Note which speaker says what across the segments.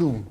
Speaker 1: Boom.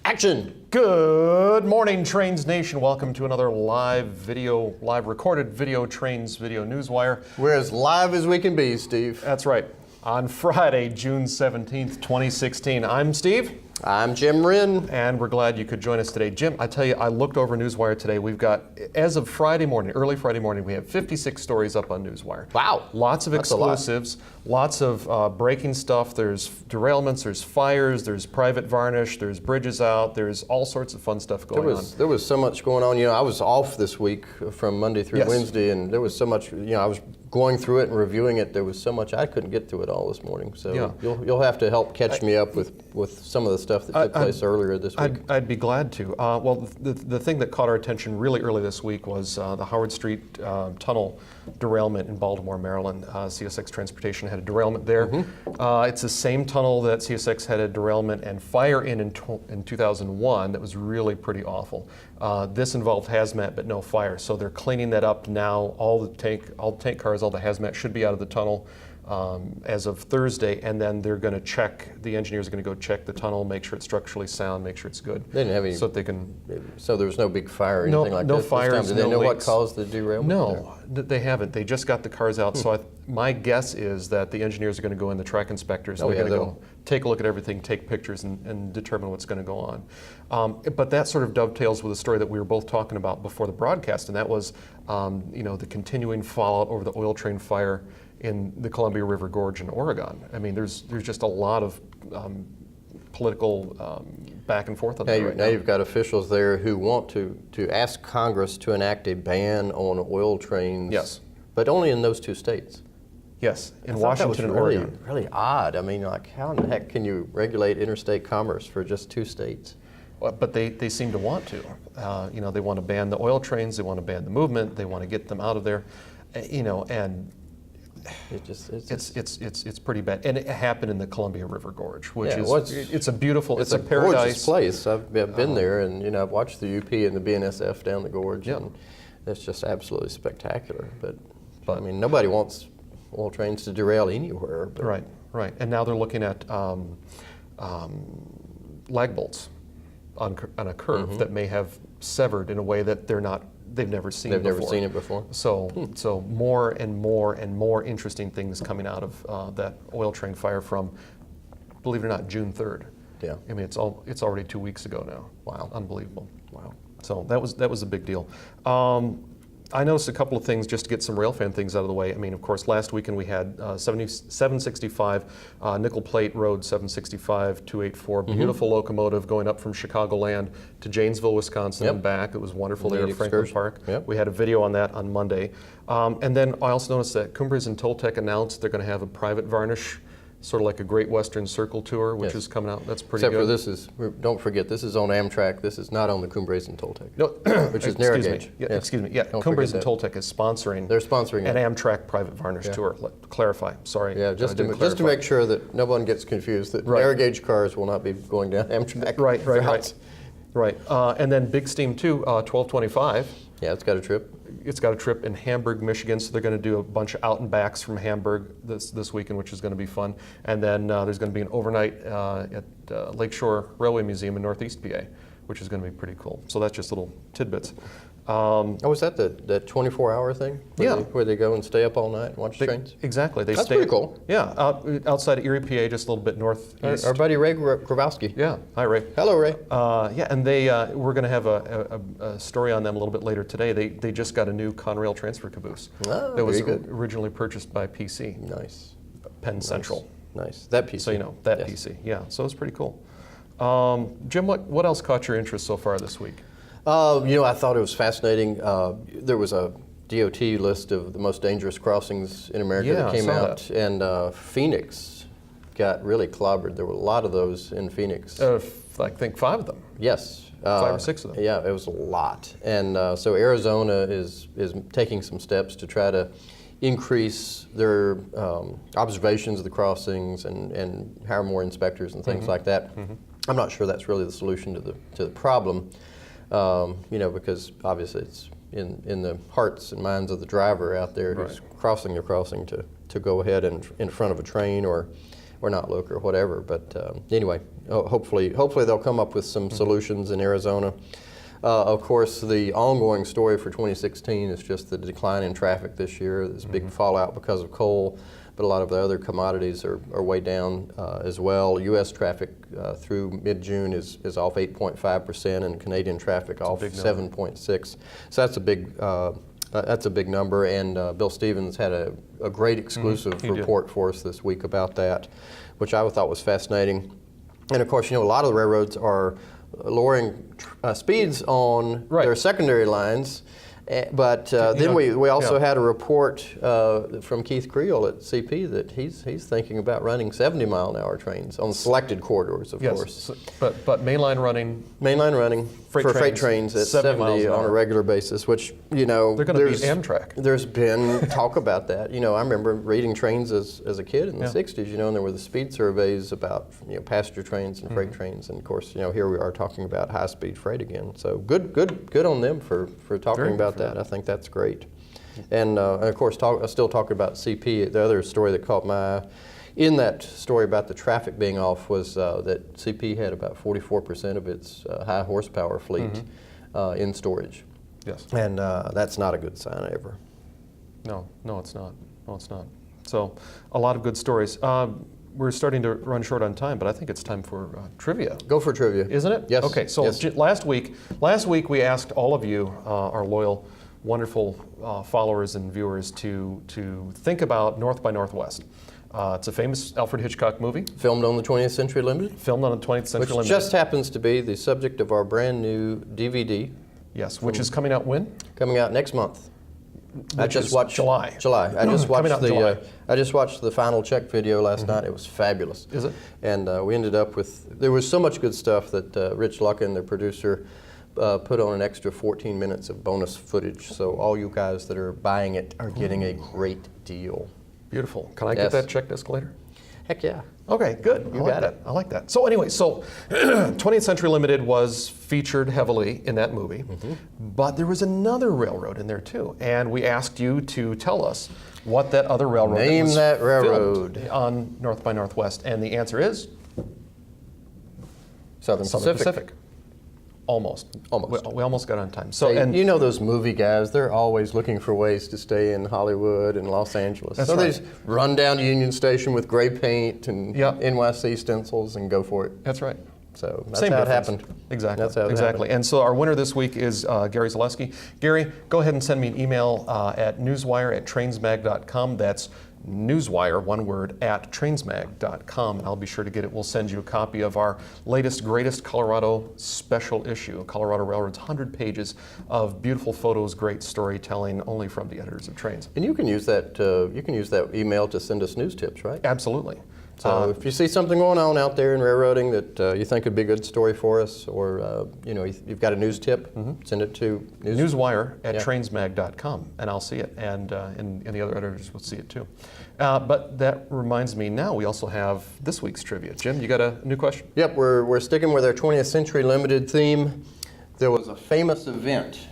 Speaker 2: Action!
Speaker 1: Good morning, Trains Nation. Welcome to another live recorded video Trains Video Newswire.
Speaker 2: We're as live as we can be, Steve.
Speaker 1: That's right. On Friday, June 17th, 2016. I'm Steve.
Speaker 2: I'm Jim Wrinn.
Speaker 1: And we're glad you could join us today. Jim, I tell you, I looked over Newswire today. We've got, as of Friday morning, early Friday morning, we have 56 stories up on Newswire.
Speaker 2: Wow.
Speaker 1: Lots of exclusives, lots of breaking stuff. There's derailments, there's fires, there's private varnish, there's bridges out, there's all sorts of fun stuff going on.
Speaker 2: There was so much going on. You know, I was off this week from Monday through Wednesday, and there was so much, I was going through it and reviewing it. There was so much, I couldn't get to it all this morning. So you'll have to help catch me up with some of the stuff that took place earlier this week.
Speaker 1: I'd be glad to. Well, the thing that caught our attention really early this week was the Howard Street tunnel derailment in Baltimore, Maryland. CSX Transportation had a derailment there. It's the same tunnel that CSX had a derailment and fire in 2001 that was really pretty awful. This involved hazmat but no fire, so they're cleaning that up now. All the tank cars, all the hazmat should be out of the tunnel as of Thursday, and then they're going to check. The engineers are going to go check the tunnel, make sure it's structurally sound, make sure it's good.
Speaker 2: They didn't have any,
Speaker 1: so that they can.
Speaker 2: So there was no big fire or anything like that.
Speaker 1: No fires.
Speaker 2: Did they know
Speaker 1: leaks.
Speaker 2: what caused the derailment?
Speaker 1: No, they haven't. They just got the cars out. So my guess is that the engineers are going to go in, the track inspectors, and they're going to go take a look at everything, take pictures, and determine what's going to go on. But that sort of dovetails with a story that we were both talking about before the broadcast, and that was the continuing fallout over the oil train fire in the Columbia River Gorge in Oregon. I mean, there's just a lot of political back and forth on that right now.
Speaker 2: Now you've got officials there who want to ask Congress to enact a ban on oil trains.
Speaker 1: Yes.
Speaker 2: But only in those two states.
Speaker 1: Yes, in Washington and Oregon.
Speaker 2: Really odd. I mean, like, how in the heck can you regulate interstate commerce for just two states?
Speaker 1: But they seem to want to. They want to ban the oil trains. They want to ban the movement. They want to get them out of there. And it's pretty bad. And it happened in the Columbia River Gorge, which it's a beautiful, it's a paradise.
Speaker 2: Gorgeous place. I've been there, and I've watched the UP and the BNSF down the gorge, and it's just absolutely spectacular. But I mean, nobody wants oil trains to derail anywhere. But.
Speaker 1: Right. And now they're looking at lag bolts on a curve that may have severed in a way that they've never seen before.
Speaker 2: They've never seen it before.
Speaker 1: So more and more interesting things coming out of that oil train fire from, believe it or not, June 3rd.
Speaker 2: Yeah.
Speaker 1: I mean, it's already 2 weeks ago now.
Speaker 2: Wow.
Speaker 1: Unbelievable.
Speaker 2: Wow.
Speaker 1: So that was a big deal. I noticed a couple of things just to get some railfan things out of the way. I mean, of course, last weekend we had 765 nickel plate road 765 284, beautiful locomotive going up from Chicagoland to Janesville, Wisconsin and back. It was wonderful there at Franklin Park. We had a video on that on Monday. And then I also noticed that Cumbres and Toltec announced they're going to have a private varnish, sort of like a Great Western Circle tour, which is coming out. That's pretty good.
Speaker 2: Except for don't forget, this is on Amtrak. This is not on the Cumbres and Toltec,
Speaker 1: no,
Speaker 2: which is narrow gauge.
Speaker 1: Excuse me. Yeah, Cumbres and Toltec is sponsoring.
Speaker 2: They're sponsoring
Speaker 1: an Amtrak private varnish tour. Clarify. Sorry.
Speaker 2: Yeah, just to make sure that no one gets confused that narrow gauge cars will not be going down Amtrak.
Speaker 1: Right. And then Big Steam 2, 1225.
Speaker 2: Yeah, it's got a trip.
Speaker 1: It's got a trip in Hamburg, Michigan, so they're going to do a bunch of out and backs from Hamburg this weekend, which is going to be fun. And then there's going to be an overnight at Lakeshore Railway Museum in Northeast PA, which is going to be pretty cool. So that's just little tidbits.
Speaker 2: Was that the 24-hour thing? Where they go and stay up all night and watch trains?
Speaker 1: Exactly.
Speaker 2: That's pretty cool.
Speaker 1: Yeah, outside of Erie, PA, just a little bit northeast.
Speaker 2: Our buddy Ray Grabowski.
Speaker 1: Yeah. Hi, Ray.
Speaker 2: Hello, Ray.
Speaker 1: And we're going to have a story on them a little bit later today. They just got a new Conrail transfer caboose.
Speaker 2: Oh,
Speaker 1: that was originally purchased by PC.
Speaker 2: Nice.
Speaker 1: Penn Central.
Speaker 2: Nice. That PC.
Speaker 1: So that PC. Yeah. So it's pretty cool. Jim, what else caught your interest so far this week?
Speaker 2: I thought it was fascinating. There was a DOT list of the most dangerous crossings in America that came out, and Phoenix got really clobbered. There were a lot of those in Phoenix.
Speaker 1: I think 5 of them.
Speaker 2: Yes.
Speaker 1: 5 or 6 of them.
Speaker 2: Yeah, it was a lot. And so Arizona is taking some steps to try to increase their observations of the crossings and hire more inspectors and things like that. I'm not sure that's really the solution to the problem. Because obviously it's in the hearts and minds of the driver out there who's crossing the crossing to go ahead and in front of a train or or not look or whatever. But anyway, hopefully they'll come up with some solutions in Arizona. Of course, the ongoing story for 2016 is just the decline in traffic this year. There's big fallout because of coal, but a lot of the other commodities are way down as well. U.S. traffic through mid-June is off 8.5%, and Canadian traffic off 7.6%. So that's a big number, and Bill Stevens had a great exclusive report for us this week about that, which I thought was fascinating. And of course, a lot of the railroads are lowering speeds on their secondary lines. But then we also had a report from Keith Creel at CP that he's thinking about running 70-mile-an-hour trains on selected corridors, of course.
Speaker 1: But mainline running
Speaker 2: freight trains at 70 on a regular basis, which
Speaker 1: they're going to beat Amtrak.
Speaker 2: There's been talk about that. I remember reading trains as a kid in the 60s. And there were the speed surveys about passenger trains and freight trains, and of course here we are talking about high-speed freight again. So good on them for talking about that. I think that's great. And of course, still talking about CP, the other story that caught my eye in that story about the traffic being off was that CP had about 44% of its high horsepower fleet in storage.
Speaker 1: Yes.
Speaker 2: And that's not a good sign ever.
Speaker 1: No, it's not. No, it's not. So a lot of good stories. We're starting to run short on time, but I think it's time for trivia.
Speaker 2: Go for trivia.
Speaker 1: Isn't it?
Speaker 2: Yes.
Speaker 1: Okay, so last week we asked all of you, our loyal, wonderful followers and viewers, to think about North by Northwest. It's a famous Alfred Hitchcock movie.
Speaker 2: Filmed on the 20th Century Limited.
Speaker 1: Filmed on the 20th Century Limited.
Speaker 2: Which just happens to be the subject of our brand new DVD.
Speaker 1: Yes, which is coming out when?
Speaker 2: Coming out next month.
Speaker 1: I just watched July.
Speaker 2: I just watched the final check video last night. It was fabulous.
Speaker 1: Is it?
Speaker 2: And we ended up with, there was so much good stuff that Rich Luckin, the producer, put on an extra 14 minutes of bonus footage. So all you guys that are buying it are getting a great deal.
Speaker 1: Beautiful. Can I get that check disc later?
Speaker 2: Heck yeah.
Speaker 1: Okay, good.
Speaker 2: You got it.
Speaker 1: I like that. So anyway, 20th Century Limited was featured heavily in that movie, but there was another railroad in there too, and we asked you to tell us what that other railroad
Speaker 2: Name
Speaker 1: was
Speaker 2: that railroad
Speaker 1: filmed on North by Northwest, and the answer is
Speaker 2: Southern Pacific.
Speaker 1: Almost. We almost got on time.
Speaker 2: So, and you know those movie guys, they're always looking for ways to stay in Hollywood and Los Angeles.
Speaker 1: That's
Speaker 2: so
Speaker 1: right.
Speaker 2: They just run down to Union Station with gray paint and NYC stencils and go for it.
Speaker 1: That's right.
Speaker 2: So that's how it happened.
Speaker 1: Exactly.
Speaker 2: That's how it happened.
Speaker 1: And so our winner this week is Gary Zaleski. Gary, go ahead and send me an email at newswire@trainsmag.com. That's newswire, one word, @trainsmag.com, and I'll be sure to get it. We'll send you a copy of our latest, greatest Colorado special issue, Colorado Railroad's 100 pages of beautiful photos, great storytelling, only from the editors of Trains.
Speaker 2: And you can use that. You can use that email to send us news tips, right?
Speaker 1: Absolutely.
Speaker 2: So if you see something going on out there in railroading that you think would be a good story for us, or you've got a news tip, send it to
Speaker 1: newswire at trainsmag.com, and I'll see it, and the other editors will see it too. But that reminds me, now we also have this week's trivia. Jim, you got a new question?
Speaker 2: Yep, we're sticking with our 20th Century Limited theme. There was a famous event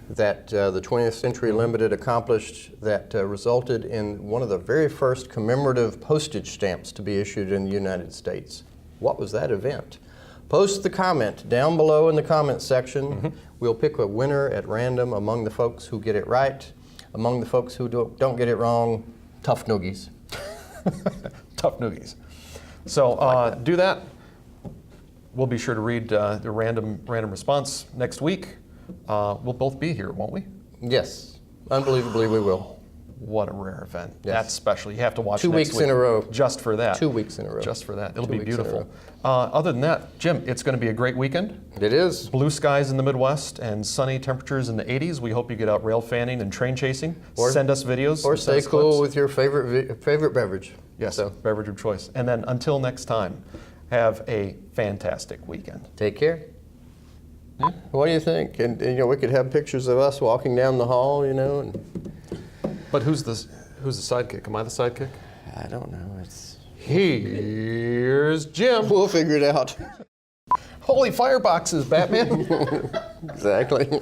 Speaker 2: that the 20th Century Limited accomplished that resulted in one of the very first commemorative postage stamps to be issued in the United States. What was that event? Post the comment down below in the comment section. We'll pick a winner at random among the folks who get it right. Among the folks who don't get it wrong, tough noogies.
Speaker 1: Tough noogies. So do that. We'll be sure to read the random response next week. We'll both be here, won't we?
Speaker 2: Yes, unbelievably we will.
Speaker 1: What a rare event.
Speaker 2: Yes.
Speaker 1: That's special. You have to watch
Speaker 2: 2
Speaker 1: next
Speaker 2: weeks
Speaker 1: week
Speaker 2: in a row.
Speaker 1: just for that.
Speaker 2: 2 weeks in a row.
Speaker 1: Just for that. It'll
Speaker 2: 2
Speaker 1: be
Speaker 2: weeks in a
Speaker 1: beautiful. Other than that, Jim, it's going to be a great weekend.
Speaker 2: It is.
Speaker 1: Blue skies in the Midwest and sunny temperatures in the 80s. We hope you get out rail fanning and train chasing. Send us videos.
Speaker 2: Or stay cool with your favorite beverage.
Speaker 1: Yes, beverage of choice. And then until next time, have a fantastic weekend.
Speaker 2: Take care. What do you think? And we could have pictures of us walking down the hall, and
Speaker 1: But who's the sidekick? Am I the sidekick?
Speaker 2: I don't know.
Speaker 1: Here's Jim.
Speaker 2: We'll figure it out.
Speaker 1: Holy fireboxes, Batman.
Speaker 2: Exactly.